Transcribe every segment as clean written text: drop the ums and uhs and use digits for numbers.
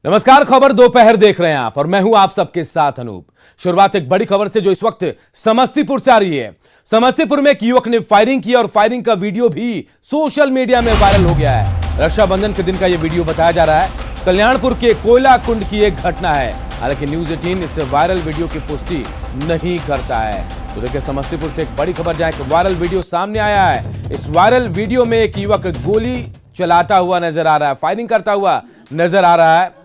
नमस्कार, खबर दोपहर देख रहे हैं आप और मैं हूं आप सबके साथ अनूप। शुरुआत एक बड़ी खबर से जो इस वक्त समस्तीपुर से आ रही है। समस्तीपुर में एक युवक ने फायरिंग की और फायरिंग का वीडियो भी सोशल मीडिया में वायरल हो गया है। रक्षाबंधन के दिन का यह वीडियो बताया जा रहा है। कल्याणपुर के कोयला कुंड की एक घटना है। हालांकि न्यूज 18 इस वायरल वीडियो की पुष्टि नहीं करता है। तो देखिए, समस्तीपुर से एक बड़ी खबर, जहां एक वायरल वीडियो सामने आया है। इस वायरल वीडियो में एक युवक गोली चलाता हुआ नजर आ रहा है, फायरिंग करता हुआ नजर आ रहा है।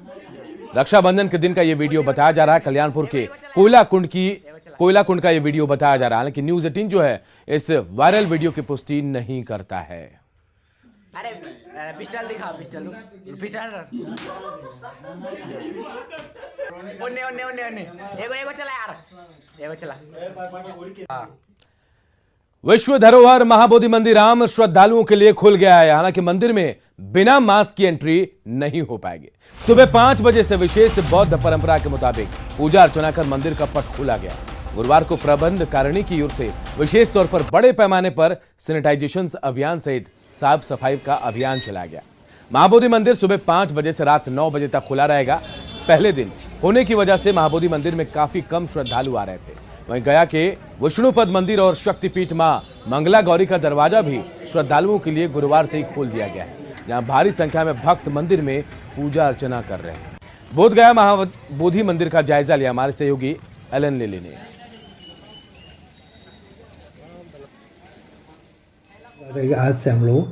रक्षाबंधन के दिन का यह वीडियो बताया जा रहा है। कल्याणपुर के कोयला कुंड का यह वीडियो बताया जा रहा है। हालांकि न्यूज 18 जो है इस वायरल वीडियो की पुष्टि नहीं करता है। अरे पिस्टल दिखा, पिस्टल ओन्ने एगो चला यार, एगो चला। हाँ। विश्व धरोहर महाबोधि मंदिर आम श्रद्धालुओं के लिए खुल गया है। हालांकि मंदिर में बिना मास्क की एंट्री नहीं हो पाएगी। सुबह 5 बजे से विशेष बौद्ध परंपरा के मुताबिक पूजा अर्चना कर मंदिर का पट खोला गया। गुरुवार को प्रबंध कारिणी की ओर से विशेष तौर पर बड़े पैमाने पर सैनिटाइजेशन अभियान सहित साफ सफाई का अभियान चलाया गया। महाबोधि मंदिर सुबह 5 बजे से रात 9 बजे तक खुला रहेगा। पहले दिन होने की वजह से महाबोधि मंदिर में काफी कम श्रद्धालु आ रहे थे। वहीं गया के विष्णुपद मंदिर और शक्तिपीठ मां मंगला गौरी का दरवाजा भी श्रद्धालुओं के लिए गुरुवार से ही खोल दिया गया है, जहां भारी संख्या में भक्त मंदिर में पूजा अर्चना कर रहे हैं। बोधगया महाबोधि मंदिर का जायजा लिया हमारे सहयोगी एलन लेली ने। आज से हम लोग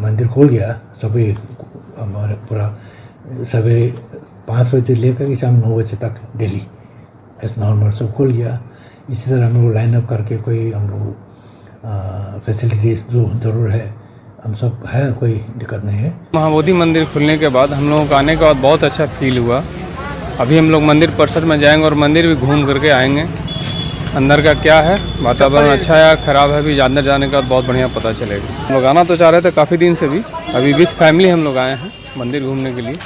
मंदिर खोल गया। सभी हमारे पूरा सवेरे 5 बजे लेकर शाम 9 बजे तक डेली एस नॉर्मल सब खुल गया। इसी तरह हम लोग लाइन अप करके कोई हम लोग फैसिलिटीज जो ज़रूर है हम सब है, कोई दिक्कत नहीं है। महाबोधि मंदिर खुलने के बाद हम लोगों को आने के बाद बहुत अच्छा फील हुआ। अभी हम लोग मंदिर परिसर में जाएंगे और मंदिर भी घूम करके आएंगे। अंदर का क्या है, वातावरण अच्छा है या खराब है, भी अंदर जाने के बाद बहुत बढ़िया पता चलेगा। हम लोग आना तो चाह रहे थे काफ़ी दिन से भी, अभी विथ फैमिली हम लोग आए हैं मंदिर घूमने के लिए।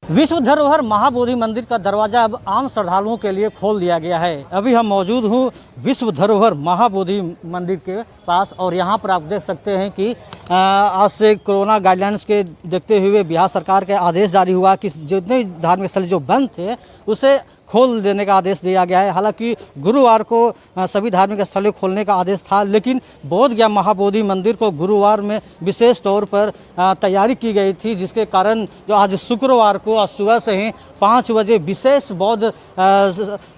विश्व धरोहर महाबोधि मंदिर का दरवाज़ा अब आम श्रद्धालुओं के लिए खोल दिया गया है। अभी हम मौजूद हूँ विश्व धरोहर महाबोधि मंदिर के पास और यहाँ पर आप देख सकते हैं कि आज से कोरोना गाइडलाइंस के देखते हुए बिहार सरकार का आदेश जारी हुआ कि जितने धार्मिक स्थल जो बंद थे उसे खोल देने का आदेश दिया गया है। हालांकि गुरुवार को सभी धार्मिक स्थलों खोलने का आदेश था, लेकिन बोधगया महाबोधि मंदिर को गुरुवार में विशेष तौर पर तैयारी की गई थी, जिसके कारण जो आज शुक्रवार को आज सुबह से ही 5 बजे विशेष बौद्ध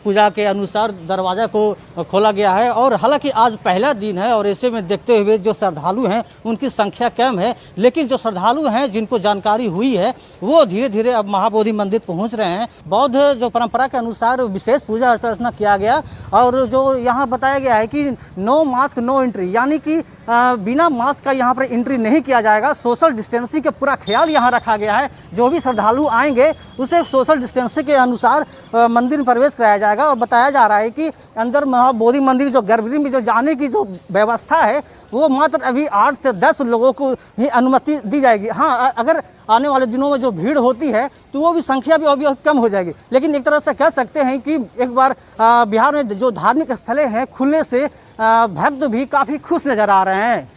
पूजा के अनुसार दरवाज़ा को खोला गया है। और हालांकि आज पहला दिन है और ऐसे में देखते हुए जो श्रद्धालु हैं उनकी संख्या कम है, लेकिन जो श्रद्धालु हैं जिनको जानकारी हुई है वो धीरे धीरे अब महाबोधि मंदिर पहुँच रहे हैं। बौद्ध जो परंपरा के अनुसार विशेष पूजा अर्चना किया गया और जो यहाँ बताया गया है कि नो मास्क नो एंट्री, यानी कि बिना मास्क का यहाँ पर एंट्री नहीं किया जाएगा। सोशल डिस्टेंसिंग का पूरा ख्याल यहाँ रखा गया है। जो भी श्रद्धालु आएंगे उसे सोशल डिस्टेंसिंग के अनुसार मंदिर में प्रवेश कराया जाएगा। और बताया जा रहा है कि अंदर महाबोधि मंदिर जो गर्भगृह में जो जाने की जो व्यवस्था है वो मात्र अभी 8 से 10 लोगों को ही अनुमति दी जाएगी। हाँ, अगर आने वाले दिनों में जो भीड़ होती है तो वो भी संख्या भी अभी कम हो जाएगी। लेकिन एक तरह से कह सकते हैं कि एक बार बिहार में जो धार्मिक स्थलें हैं खुलने से भक्त भी काफ़ी खुश नजर आ रहे हैं।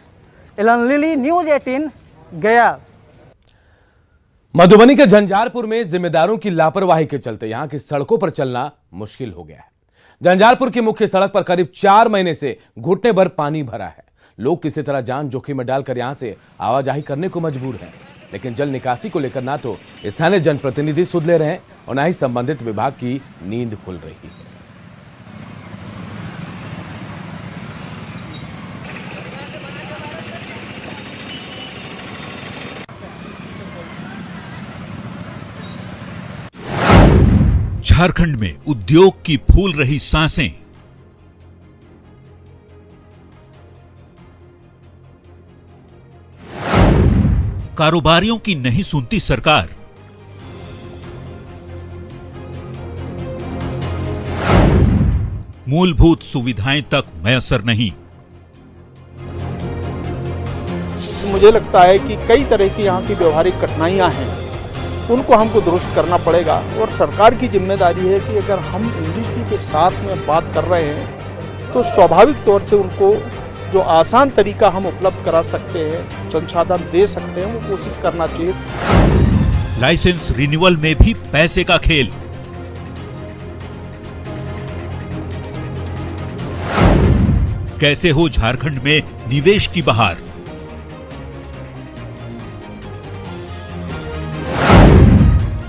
एलन लिली, न्यूज 18 गया। मधुबनी के झंझारपुर में जिम्मेदारों की लापरवाही के चलते यहां की सड़कों पर चलना मुश्किल हो गया है। झंझारपुर की मुख्य सड़क पर करीब 4 महीने से घुटने भर पानी भरा है। लोग किसी तरह जान जोखिम में डालकर यहां से आवाजाही करने को मजबूर हैं। लेकिन जल निकासी को लेकर ना तो स्थानीय जनप्रतिनिधि सुध ले रहे हैं और ना ही संबंधित विभाग की नींद खुल रही है। झारखंड में उद्योग की फूल रही सांसें। कारोबारियों की नहीं सुनती सरकार। मूलभूत सुविधाएं तक मैसर नहीं। मुझे लगता है कि कई तरह की यहाँ की व्यवहारिक कठिनाइयाँ हैं, उनको हमको दुरुस्त करना पड़ेगा। और सरकार की जिम्मेदारी है कि अगर हम इंडस्ट्री के साथ में बात कर रहे हैं तो स्वाभाविक तौर से उनको जो आसान तरीका हम उपलब्ध करा सकते हैं, संसाधन दे सकते हैं, वो कोशिश करना चाहिए। लाइसेंस रिन्यूअल में भी पैसे का खेल। कैसे हो झारखंड में निवेश की बहार?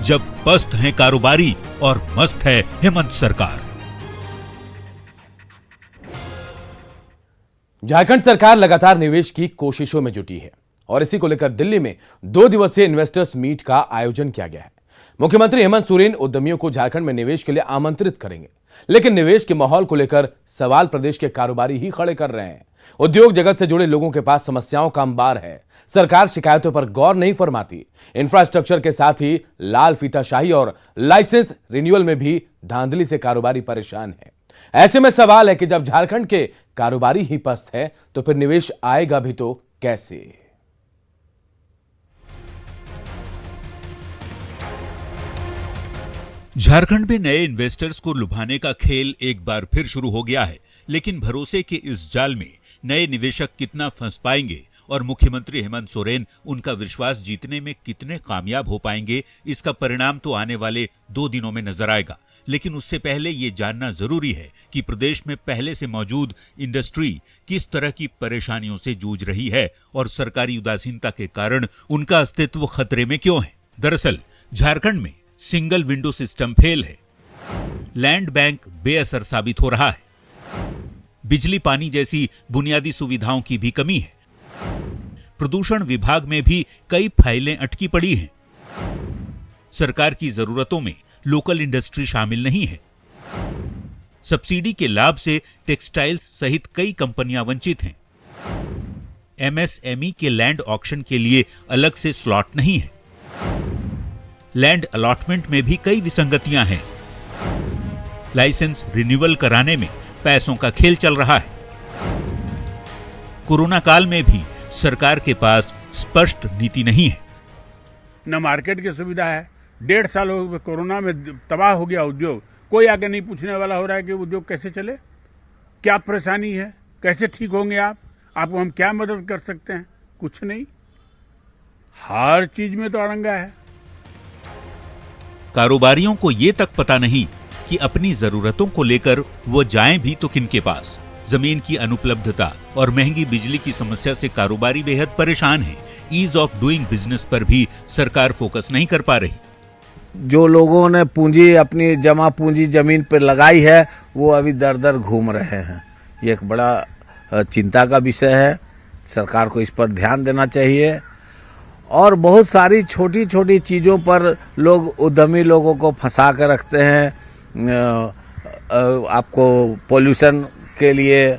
जब पस्त हैं कारोबारी और मस्त है हेमंत सरकार। झारखंड सरकार लगातार निवेश की कोशिशों में जुटी है और इसी को लेकर दिल्ली में 2 दिवसीय इन्वेस्टर्स मीट का आयोजन किया गया है। मुख्यमंत्री हेमंत सोरेन उद्यमियों को झारखंड में निवेश के लिए आमंत्रित करेंगे, लेकिन निवेश के माहौल को लेकर सवाल प्रदेश के कारोबारी ही खड़े कर रहे हैं। उद्योग जगत से जुड़े लोगों के पास समस्याओं का अंबार है। सरकार शिकायतों पर गौर नहीं फरमाती। इंफ्रास्ट्रक्चर के साथ ही लाल फीताशाही और लाइसेंस रिन्यूअल में भी धांधली से कारोबारी परेशान है। ऐसे में सवाल है कि जब झारखंड के कारोबारी ही पस्त है तो फिर निवेश आएगा भी तो कैसे? झारखंड में नए इन्वेस्टर्स को लुभाने का खेल एक बार फिर शुरू हो गया है, लेकिन भरोसे के इस जाल में नए निवेशक कितना फंस पाएंगे और मुख्यमंत्री हेमंत सोरेन उनका विश्वास जीतने में कितने कामयाब हो पाएंगे, इसका परिणाम तो आने वाले 2 दिनों में नजर आएगा। लेकिन उससे पहले ये जानना जरूरी है कि प्रदेश में पहले से मौजूद इंडस्ट्री किस तरह की परेशानियों से जूझ रही है और सरकारी उदासीनता के कारण उनका अस्तित्व खतरे में क्यों है। दरअसल झारखंड में सिंगल विंडो सिस्टम फेल है, लैंड बैंक बेअसर साबित हो रहा है, बिजली पानी जैसी बुनियादी सुविधाओं की भी कमी है, प्रदूषण विभाग में भी कई फाइलें अटकी पड़ी हैं, सरकार की जरूरतों में लोकल इंडस्ट्री शामिल नहीं है, सब्सिडी के लाभ से टेक्सटाइल्स सहित कई कंपनियां वंचित हैं, एमएसएमई के लैंड ऑक्शन के लिए अलग से स्लॉट नहीं है, लैंड अलॉटमेंट में भी कई विसंगतियां हैं, लाइसेंस रिन्यूअल कराने में पैसों का खेल चल रहा है। कोरोना काल में भी सरकार के पास स्पष्ट नीति नहीं है। न मार्केट की सुविधा है। 1.5 साल हो गए, कोरोना में तबाह हो गया उद्योग। कोई आगे नहीं पूछने वाला हो रहा है कि उद्योग कैसे चले, क्या परेशानी है, कैसे ठीक होंगे आप, आपको हम क्या मदद कर सकते हैं। कुछ नहीं, हर चीज में तो अड़ंगा है। कारोबारियों को ये तक पता नहीं कि अपनी जरूरतों को लेकर वो जाएं भी तो किनके पास। जमीन की अनुपलब्धता और महंगी बिजली की समस्या से कारोबारी बेहद परेशान हैं। ईज ऑफ डूइंग बिजनेस पर भी सरकार फोकस नहीं कर पा रही। जो लोगों ने पूंजी अपनी जमा पूंजी जमीन पर लगाई है वो अभी दर दर घूम रहे हैं। ये एक बड़ा चिंता का विषय है। सरकार को इस पर ध्यान देना चाहिए। और बहुत सारी छोटी छोटी चीजों पर लोग उद्यमी लोगों को फंसा कर रखते हैं। आपको पोल्यूशन के लिए,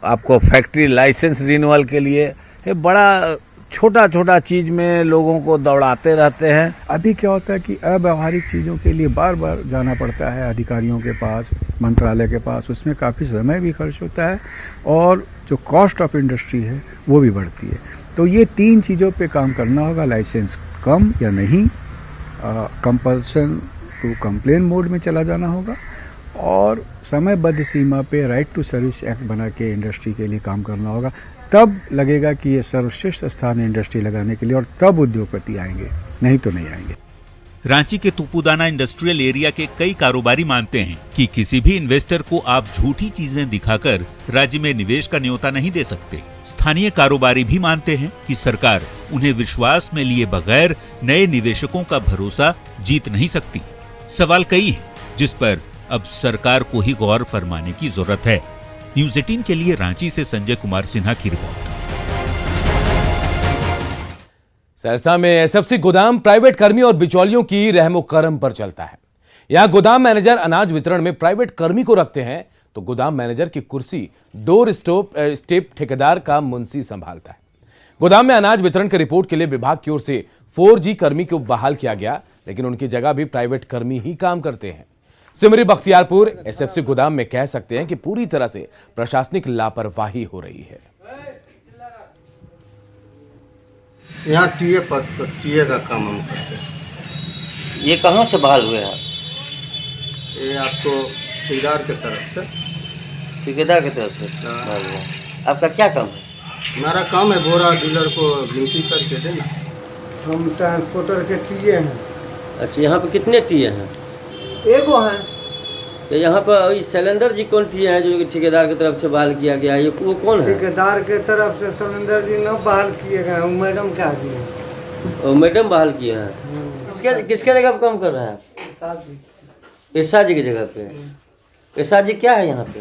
आपको फैक्ट्री लाइसेंस रिन्यूअल के लिए, ये बड़ा छोटा छोटा चीज में लोगों को दौड़ाते रहते हैं। अभी क्या होता है कि अव्यावहारिक चीजों के लिए बार बार जाना पड़ता है अधिकारियों के पास, मंत्रालय के पास। उसमें काफी समय भी खर्च होता है और जो कॉस्ट ऑफ इंडस्ट्री है वो भी बढ़ती है। तो ये 3 चीजों पे काम करना होगा। लाइसेंस कम या नहीं, कंपल्सन टू कंप्लेन मोड में चला जाना होगा और समयबद्ध सीमा पे राइट टू सर्विस एक्ट बना के इंडस्ट्री के लिए काम करना होगा। तब लगेगा कि ये सर्वश्रेष्ठ स्थान है इंडस्ट्री लगाने के लिए और तब उद्योगपति आएंगे, नहीं तो नहीं आएंगे। रांची के तुपुदाना इंडस्ट्रियल एरिया के कई कारोबारी मानते हैं कि किसी भी इन्वेस्टर को आप झूठी चीजें दिखाकर राज्य में निवेश का न्योता नहीं दे सकते। स्थानीय कारोबारी भी मानते हैं कि सरकार उन्हें विश्वास में लिए बगैर नए निवेशकों का भरोसा जीत नहीं सकती। सवाल कई हैं जिस पर अब सरकार को ही गौर फरमाने की जरूरत है। न्यूज़ 18 के लिए रांची से संजय कुमार सिन्हा की रिपोर्ट। सरसा में एसएफसी गोदाम प्राइवेट कर्मी और बिचौलियों की रहमो करम पर चलता है। यहां गोदाम मैनेजर अनाज वितरण में प्राइवेट कर्मी को रखते हैं तो गोदाम मैनेजर की कुर्सी डोर स्टेप ठेकेदार का मुंशी संभालता है। गोदाम में अनाज वितरण की रिपोर्ट के लिए विभाग की ओर से 4G कर्मी को बहाल किया गया, लेकिन उनकी जगह भी प्राइवेट कर्मी ही काम करते हैं। सिमरी बख्तियारपुर एसएफसी गोदाम में कह सकते हैं कि पूरी तरह से प्रशासनिक लापरवाही हो रही है। यहाँ टीए पद पर टीए का काम हम करते हैं। ये कहाँ से बहाल हुए आप? ये आपको ठेकेदार की तरफ से। ठेकेदार की तरफ से बहाल हुआ। आपका क्या काम है? हमारा काम है बोरा डीलर को गिनती करके देना। हम ट्रांसपोर्टर के टीए हैं। अच्छा, यहाँ पे कितने टीए हैं? एगो हैं। तो यहाँ पर शैलेंद्र जी कौन टीए हैं जो ठेकेदार की तरफ से बहाल किया गया है? ये वो कौन है? ठेकेदार के तरफ से शैलेंद्र जी न बहाल किए गए, वो मैडम क्या किए? मैडम बहाल किए हैं। किसके जगह पे काम कर रहे हैं? इरशाद जी की जगह पे। इरशाद जी क्या है यहाँ पे?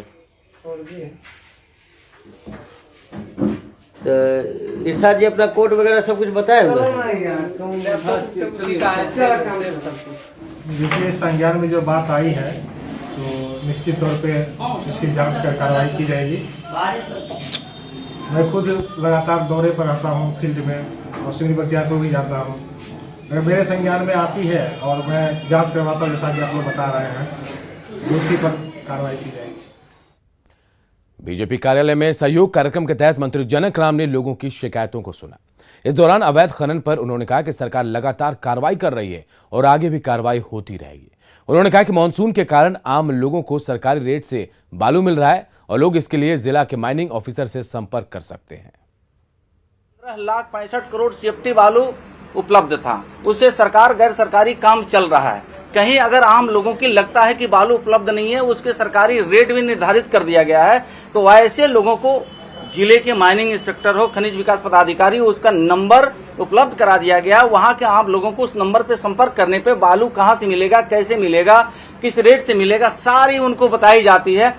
तो इरशाद जी अपना कोड वगैरह सब कुछ बताए हुए हैं? देखिए, संज्ञान में जो बात आई है तो निश्चित तौर पे इसकी जांच कर कार्रवाई की जाएगी। मैं खुद लगातार दौरे पर रहता हूँ फील्ड में और सिंगरी बख्तियारपुर भी जाता हूँ। अगर मेरे संज्ञान में आती है और मैं जांच करवाता हूँ जैसा कि आप लोग बता रहे हैं, दोषी पर कार्रवाई की जाएगी। बीजेपी कार्यालय में सहयोग कार्यक्रम के तहत मंत्री जनक राम ने लोगों की शिकायतों को सुना। इस दौरान अवैध खनन पर उन्होंने कहा कि सरकार लगातार कार्रवाई कर रही है और आगे भी कार्रवाई होती रहेगी। उन्होंने कहा कि मानसून के कारण आम लोगों को सरकारी रेट से बालू मिल रहा है और लोग इसके लिए जिला के माइनिंग ऑफिसर से संपर्क कर सकते हैं। 15,65 करोड़ सेफ्टी बालू उपलब्ध था, उससे सरकार गैर सरकारी काम चल रहा है। कहीं अगर आम लोगों की लगता है कि बालू उपलब्ध नहीं है, उसके सरकारी रेट भी निर्धारित कर दिया गया है, तो ऐसे लोगों को जिले के माइनिंग इंस्पेक्टर हो, खनिज विकास पदाधिकारी हो, उसका नंबर उपलब्ध करा दिया गया। वहां के आम लोगों को उस नंबर पे संपर्क करने पे बालू कहां से मिलेगा, कैसे मिलेगा, किस रेट से मिलेगा, सारी उनको बताई जाती है।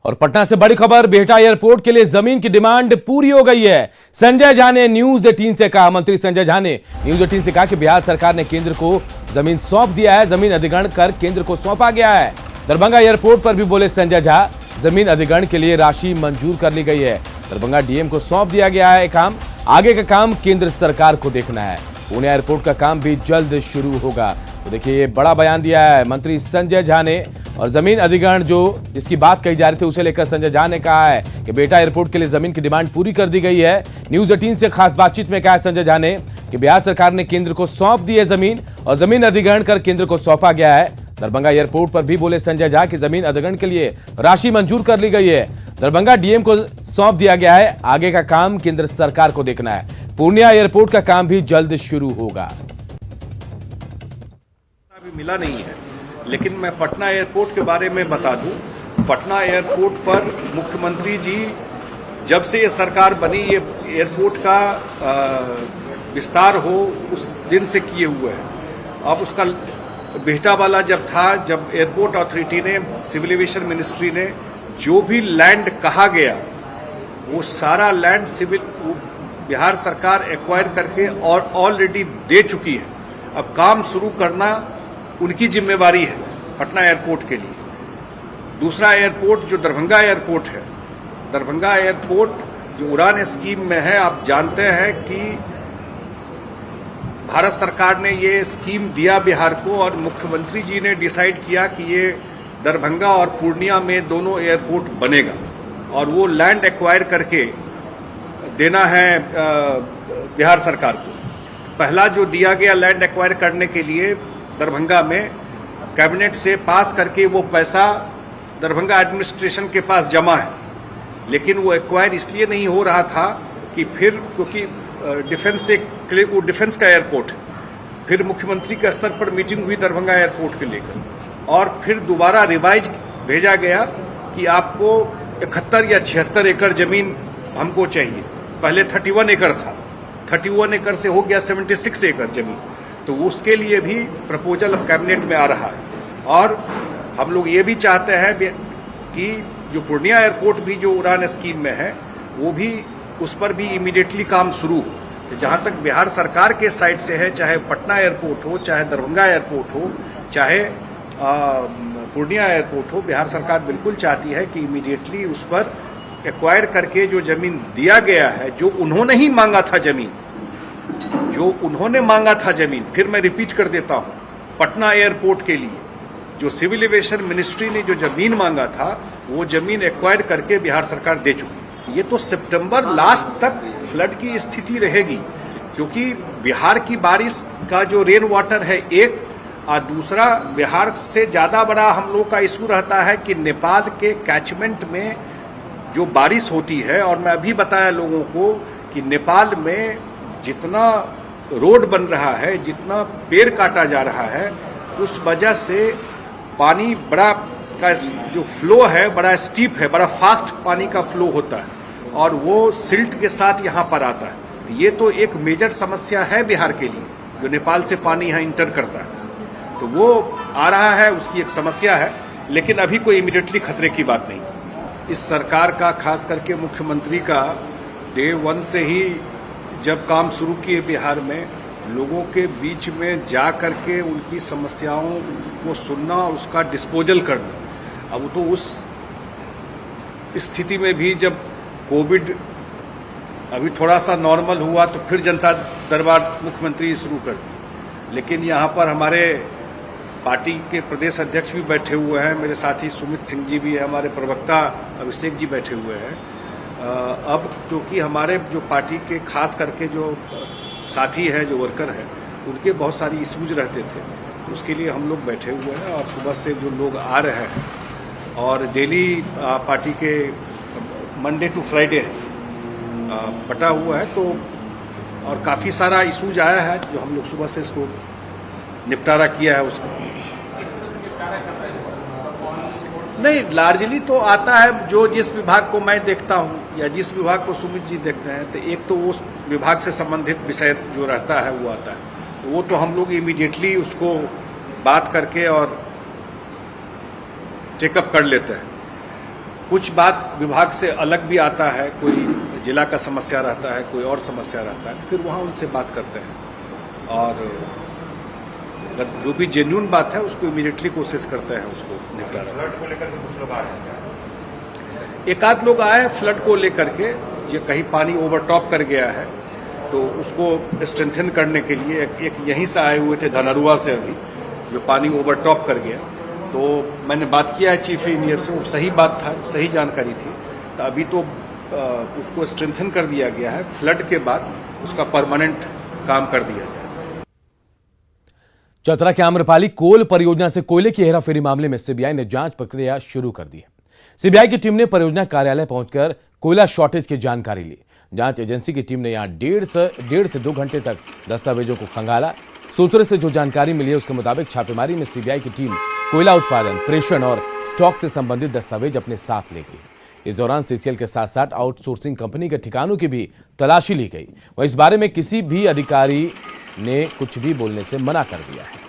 और पटना से बड़ी खबर, बिहटा एयरपोर्ट के लिए जमीन की डिमांड पूरी हो गई है। संजय झा ने न्यूज 18 से कहा, मंत्री संजय झा ने न्यूज 18 से कहा कि बिहार सरकार ने केंद्र को जमीन सौंप दिया है, जमीन अधिग्रहण कर केंद्र को सौंपा गया है। दरभंगा एयरपोर्ट पर भी बोले संजय झा, जमीन अधिग्रहण के लिए राशि मंजूर कर ली गई है, दरभंगा डीएम को सौंप दिया गया है काम, आगे का काम केंद्र सरकार को देखना है। पुणे एयरपोर्ट का काम भी जल्द शुरू होगा। तो देखिए, ये बड़ा बयान दिया है मंत्री संजय झा ने। और जमीन अधिग्रहण जो जिसकी बात कही जा रही थी, उसे लेकर संजय झा ने कहा है कि बिहटा एयरपोर्ट के लिए जमीन की डिमांड पूरी कर दी गई है। न्यूज 18 से खास बातचीत में कहा संजय झा ने कि बिहार सरकार ने केंद्र को सौंप दी है जमीन और जमीन अधिग्रहण कर केंद्र को सौंपा गया है। दरभंगा एयरपोर्ट पर भी बोले संजय झा कि जमीन अधिग्रहण के लिए राशि मंजूर कर ली गई है, दरभंगा डीएम को सौंप दिया गया है, आगे का काम केंद्र सरकार को देखना है। पूर्णिया एयरपोर्ट का काम भी जल्द शुरू होगा। अभी मिला नहीं है, लेकिन मैं पटना एयरपोर्ट के बारे में बता दूं। पटना एयरपोर्ट पर मुख्यमंत्री जी जब से ये सरकार बनी, ये एयरपोर्ट का विस्तार हो उस दिन से किए हुए हैं। अब उसका बिहटा वाला जब था, जब एयरपोर्ट अथॉरिटी ने, सिविल एविएशन मिनिस्ट्री ने जो भी लैंड कहा गया, वो सारा लैंड बिहार सरकार एक्वायर करके और ऑलरेडी दे चुकी है। अब काम शुरू करना उनकी जिम्मेवारी है पटना एयरपोर्ट के लिए। दूसरा एयरपोर्ट जो दरभंगा एयरपोर्ट है, दरभंगा एयरपोर्ट जो उड़ान स्कीम में है, आप जानते हैं कि भारत सरकार ने ये स्कीम दिया बिहार को और मुख्यमंत्री जी ने डिसाइड किया कि ये दरभंगा और पूर्णिया में दोनों एयरपोर्ट बनेगा और वो लैंड एक्वायर करके देना है बिहार सरकार को। पहला जो दिया गया लैंड एक्वायर करने के लिए दरभंगा में, कैबिनेट से पास करके वो पैसा दरभंगा एडमिनिस्ट्रेशन के पास जमा है, लेकिन वो एक्वायर इसलिए नहीं हो रहा था कि फिर क्योंकि डिफेंस का एयरपोर्ट है। फिर मुख्यमंत्री के स्तर पर मीटिंग हुई दरभंगा एयरपोर्ट के लेकर और फिर दोबारा रिवाइज भेजा गया कि आपको 71 या 76 एकड़ जमीन हमको चाहिए। पहले 31 एकड़ था, 31 एकड़ से हो गया 76 एकड़ जमीन। तो उसके लिए भी प्रपोजल अब कैबिनेट में आ रहा है और हम लोग ये भी चाहते हैं कि जो पूर्णिया एयरपोर्ट भी जो उड़ान स्कीम में है, वो भी उस पर भी इमीडिएटली काम शुरू हो। तो जहां तक बिहार सरकार के साइड से है, चाहे पटना एयरपोर्ट हो, चाहे दरभंगा एयरपोर्ट हो, चाहे पूर्णिया एयरपोर्ट हो, बिहार सरकार बिल्कुल चाहती है कि इमीडिएटली उस पर एक्वायर करके जो जमीन दिया गया है, जो उन्होंने ही मांगा था जमीन, जो उन्होंने मांगा था जमीन, फिर मैं रिपीट कर देता हूं, पटना एयरपोर्ट के लिए जो सिविल एविएशन मिनिस्ट्री ने जो जमीन मांगा था, वो जमीन एक्वायर करके बिहार सरकार दे चुकी। ये तो सितंबर लास्ट तक फ्लड की स्थिति रहेगी, क्योंकि बिहार की बारिश का जो रेन वाटर है एक, और दूसरा बिहार से ज्यादा बड़ा हम लोग का इशू रहता है कि नेपाल के कैचमेंट में जो बारिश होती है, और मैं अभी बताया लोगों को कि नेपाल में जितना रोड बन रहा है, जितना पेड़ काटा जा रहा है, उस वजह से पानी बड़ा का जो फ्लो है बड़ा स्टीप है, बड़ा फास्ट पानी का फ्लो होता है और वो सिल्ट के साथ यहाँ पर आता है। तो ये तो एक मेजर समस्या है बिहार के लिए, जो नेपाल से पानी यहाँ इंटर करता है, तो वो आ रहा है, उसकी एक समस्या है, लेकिन अभी कोई इमीडिएटली खतरे की बात नहीं। इस सरकार का, खास करके मुख्यमंत्री का, डे 1 से ही जब काम शुरू किए बिहार में, लोगों के बीच में जा करके उनकी समस्याओं को सुनना, उसका डिस्पोजल करना। अब तो उस स्थिति में भी जब कोविड अभी थोड़ा सा नॉर्मल हुआ तो फिर जनता दरबार मुख्यमंत्री शुरू कर दी, लेकिन यहाँ पर हमारे पार्टी के प्रदेश अध्यक्ष भी बैठे हुए हैं, मेरे साथी सुमित सिंह जी भी है, हमारे प्रवक्ता अभिषेक जी बैठे हुए हैं। अब क्योंकि हमारे जो पार्टी के खास करके जो साथी हैं, जो वर्कर हैं, उनके बहुत सारी इश्यूज रहते थे, तो उसके लिए हम लोग बैठे हुए हैं और सुबह से जो लोग आ रहे हैं और डेली पार्टी के मंडे टू फ्राइडे बटा हुआ है, तो और काफ़ी सारा इशूज आया है जो हम लोग सुबह से इसको निपटारा किया है। उसका नहीं, लार्जली तो आता है जो जिस विभाग को मैं देखता हूँ या जिस विभाग को सुमित जी देखते हैं, तो एक तो उस विभाग से संबंधित विषय जो रहता है वो आता है, वो तो हम लोग इमीडिएटली उसको बात करके और टेकअप कर लेते हैं। कुछ बात विभाग से अलग भी आता है, कोई जिला का समस्या रहता है, कोई और समस्या रहता है, तो फिर वहाँ उनसे बात करते हैं और अगर जो भी जेन्युइन बात है उसको इमीडिएटली कोशिश करते हैं उसको निपटारा। फ्लड को लेकर कुछ लोग आ रहे हैं, एक आध लोग आए फ्लड को लेकर के, जो कहीं पानी ओवरटॉप कर गया है तो उसको स्ट्रेंथन करने के लिए एक यहीं से आए हुए थे धनरुआ से, अभी जो पानी ओवरटॉप कर गया, तो मैंने बात किया है चीफ इंजीनियर से, वो सही बात था, सही जानकारी थी, तो अभी तो उसको स्ट्रेंथन कर दिया गया है, फ्लड के बाद उसका परमानेंट काम कर दिया जाए। चतरा के आम्रपाली कोल परियोजना से कोयले की हेराफेरी मामले में सीबीआई ने जांच प्रक्रिया शुरू कर दी है। सीबीआई की टीम ने परियोजना कार्यालय पहुंचकर कोयला शॉर्टेज की जानकारी ली। जांच एजेंसी की टीम ने यहां डेढ़ से 2 घंटे तक दस्तावेजों को खंगाला। सूत्रों से जो जानकारी मिली है उसके मुताबिक छापेमारी में सीबीआई की टीम कोयला उत्पादन, प्रेषण और स्टॉक से संबंधित दस्तावेज अपने साथ ले गई। इस दौरान सीसीएल के साथ साथ आउटसोर्सिंग कंपनी के ठिकानों की भी तलाशी ली गई। वह इस बारे में किसी भी अधिकारी ने कुछ भी बोलने से मना कर दिया है।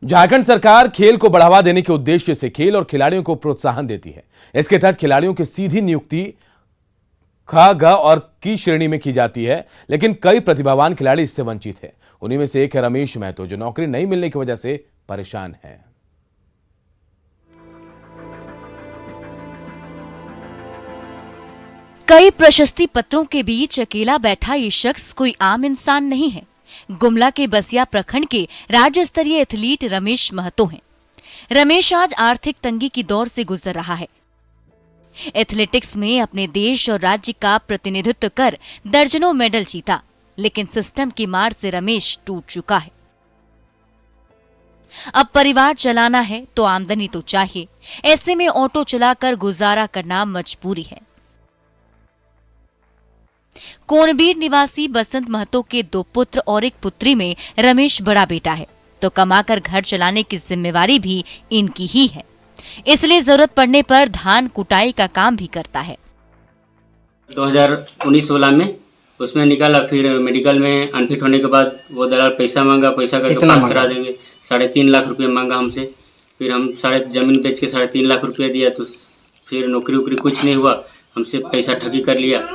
झारखंड सरकार खेल को बढ़ावा देने के उद्देश्य से खेल और खिलाड़ियों को प्रोत्साहन देती है। इसके तहत खिलाड़ियों की सीधी नियुक्ति ख, ग और की श्रेणी में की जाती है, लेकिन कई प्रतिभावान खिलाड़ी इससे वंचित है। उन्हीं में से एक है रमेश महतो, जो नौकरी नहीं मिलने की वजह से परेशान है। कई प्रशस्ति पत्रों के बीच अकेला बैठा ये शख्स कोई आम इंसान नहीं है। गुमला के बसिया प्रखंड के राज्य स्तरीय एथलीट रमेश महतो हैं। रमेश आज आर्थिक तंगी की दौर से गुजर रहा है। एथलेटिक्स में अपने देश और राज्य का प्रतिनिधित्व कर दर्जनों मेडल जीता, लेकिन सिस्टम की मार से रमेश टूट चुका है। अब परिवार चलाना है तो आमदनी तो चाहिए, ऐसे में ऑटो चलाकर गुजारा करना मजबूरी है। कोनबीर निवासी बसंत महतो के 2 पुत्र और 1 पुत्री में रमेश बड़ा बेटा है, तो कमाकर घर चलाने की जिम्मेवारी भी इनकी ही है। इसलिए जरूरत पड़ने पर धान कुटाई का काम भी करता है। 2019-16 में उसमें निकाला, फिर मेडिकल में अनफिट होने के बाद वो दलाल पैसा मांगा, पैसा करके पास करा देंगे, 3.5 लाख रुपये मांगा हमसे। फिर हम जमीन बेच के 3.5 लाख रुपये दिया, तो फिर नौकरी वोकरी कुछ नहीं हुआ, हमसे पैसा ठगी कर लिया।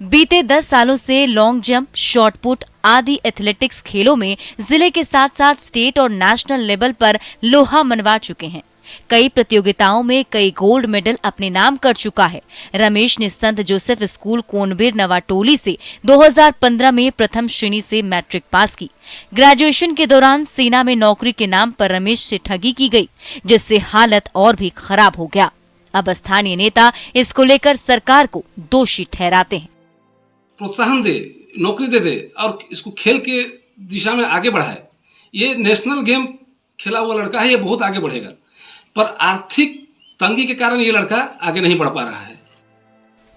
बीते 10 सालों से लॉन्ग जंप, शॉटपुट आदि एथलेटिक्स खेलों में जिले के साथ साथ स्टेट और नेशनल लेवल पर लोहा मनवा चुके हैं। कई प्रतियोगिताओं में कई गोल्ड मेडल अपने नाम कर चुका है। रमेश ने संत जोसेफ स्कूल कोनबीर नवाटोली से 2015 में प्रथम श्रेणी से मैट्रिक पास की। ग्रेजुएशन के दौरान सेना में नौकरी के नाम पर रमेश से ठगी की गई, जिससे हालत और भी खराब हो गया। अब स्थानीय नेता इसको लेकर सरकार को दोषी ठहराते हैं। प्रोत्साहन दे, नौकरी दे दे और इसको खेल के दिशा में आगे बढ़ाए। ये नेशनल गेम खेला हुआ लड़का है, ये बहुत आगे बढ़ेगा, पर आर्थिक तंगी के कारण ये लड़का आगे नहीं बढ़ पा रहा है।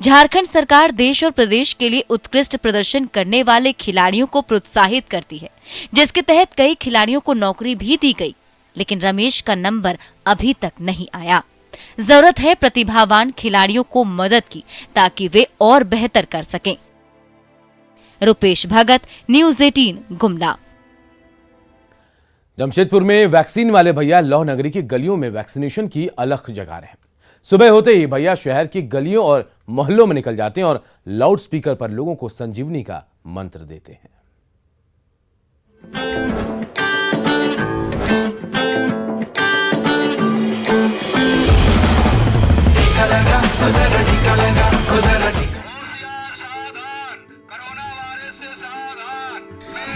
झारखंड सरकार देश और प्रदेश के लिए उत्कृष्ट प्रदर्शन करने वाले खिलाड़ियों को प्रोत्साहित करती है, जिसके तहत कई खिलाड़ियों को नौकरी भी दी गई, लेकिन रमेश का नंबर अभी तक नहीं आया। जरूरत है प्रतिभावान खिलाड़ियों को मदद की ताकि वे और बेहतर कर सकें। रुपेश भगत, न्यूज़ 18 गुमला। जमशेदपुर में वैक्सीन वाले भैया लौह नगरी की गलियों में वैक्सीनेशन की अलख जगा रहे हैं। सुबह होते ही भैया शहर की गलियों और मोहल्लों में निकल जाते हैं और लाउड स्पीकर पर लोगों को संजीवनी का मंत्र देते हैं।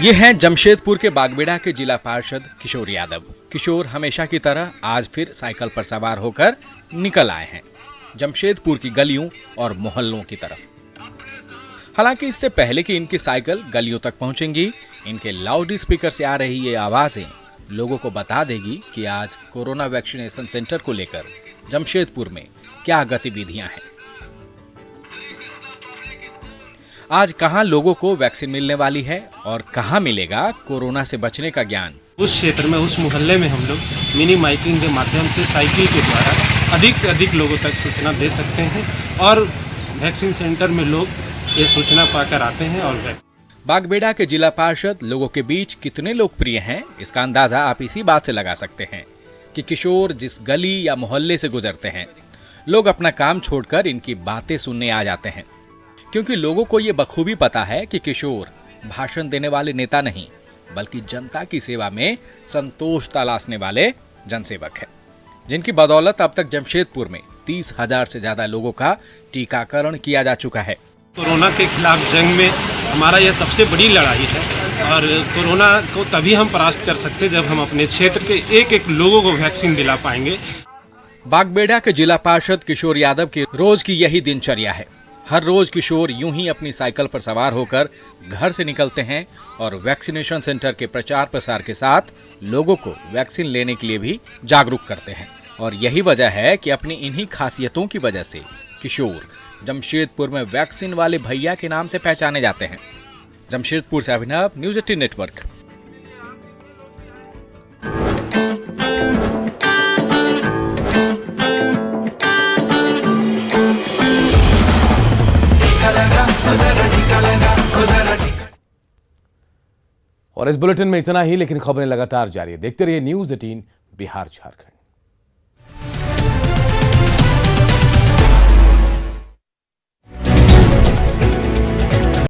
ये हैं जमशेदपुर के बागबेड़ा के जिला पार्षद किशोर यादव। किशोर हमेशा की तरह आज फिर साइकिल पर सवार होकर निकल आए हैं जमशेदपुर की गलियों और मोहल्लों की तरफ। हालांकि इससे पहले कि इनकी साइकिल गलियों तक पहुंचेंगी, इनके लाउड स्पीकर से आ रही ये आवाजें लोगों को बता देगी कि आज कोरोना वैक्सीनेशन सेंटर को लेकर जमशेदपुर में क्या गतिविधियां हैं, आज कहां लोगों को वैक्सीन मिलने वाली है और कहां मिलेगा कोरोना से बचने का ज्ञान। उस क्षेत्र में, उस मोहल्ले में हम लोग मिनी माइकिंग के माध्यम से साइकिल के द्वारा अधिक से अधिक लोगों तक सूचना दे सकते हैं और वैक्सीन सेंटर में लोग ये सूचना पाकर आते हैं। और बागबेड़ा के जिला पार्षद लोगों के बीच कितने लोकप्रिय हैं, इसका अंदाजा आप इसी बात से लगा सकते हैं कि किशोर जिस गली या मोहल्ले से गुजरते हैं, लोग अपना काम छोड़कर इनकी बातें सुनने आ जाते हैं, क्योंकि लोगों को ये बखूबी पता है कि किशोर भाषण देने वाले नेता नहीं, बल्कि जनता की सेवा में संतोष तलाशने वाले जनसेवक हैं, जिनकी बदौलत अब तक जमशेदपुर में 30,000 से ज्यादा लोगों का टीकाकरण किया जा चुका है। कोरोना के खिलाफ जंग में हमारा यह सबसे बड़ी लड़ाई है और कोरोना को तभी हम परास्त कर सकते हैं जब हम अपने क्षेत्र के एक एक लोगों को वैक्सीन दिला पाएंगे। बागबेड़ा के जिला पार्षद किशोर यादव की रोज की यही दिनचर्या है। हर रोज किशोर यूं ही अपनी साइकिल पर सवार होकर घर से निकलते हैं और वैक्सीनेशन सेंटर के प्रचार प्रसार के साथ लोगों को वैक्सीन लेने के लिए भी जागरूक करते हैं। और यही वजह है कि अपनी इन्हीं खासियतों की वजह से किशोर जमशेदपुर में वैक्सीन वाले भैया के नाम से पहचाने जाते हैं। जमशेदपुर से अभिनव, न्यूज़ 18 नेटवर्क। और इस बुलेटिन में इतना ही, लेकिन खबरें लगातार जारी है। देखते रहिए न्यूज़ 18 बिहार झारखंड।